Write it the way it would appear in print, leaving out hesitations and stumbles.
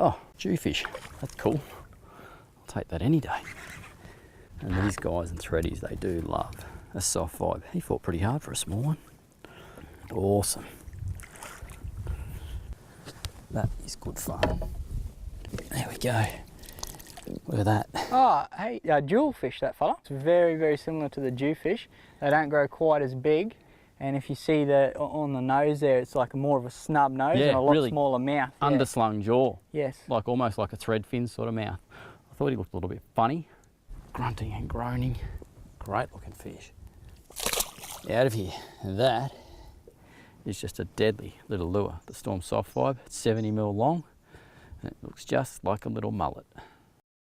Oh, jewfish, that's cool. I'll take that any day. And these guys and threadies, they do love a soft vibe. He fought pretty hard for a small one. Awesome. That is good fun. There we go. Look at that. Oh, hey, jewel fish, that fella. It's very, very similar to the jewfish. They don't grow quite as big. And if you see on the nose there, it's like more of a snub nose and a lot really smaller mouth. Underslung jaw. Yes. Like almost like a threadfin sort of mouth. I thought he looked a little bit funny. Grunting and groaning. Great looking fish. Out of here. And that is just a deadly little lure. The Storm Soft Vibe. It's 70 mil long. And it looks just like a little mullet.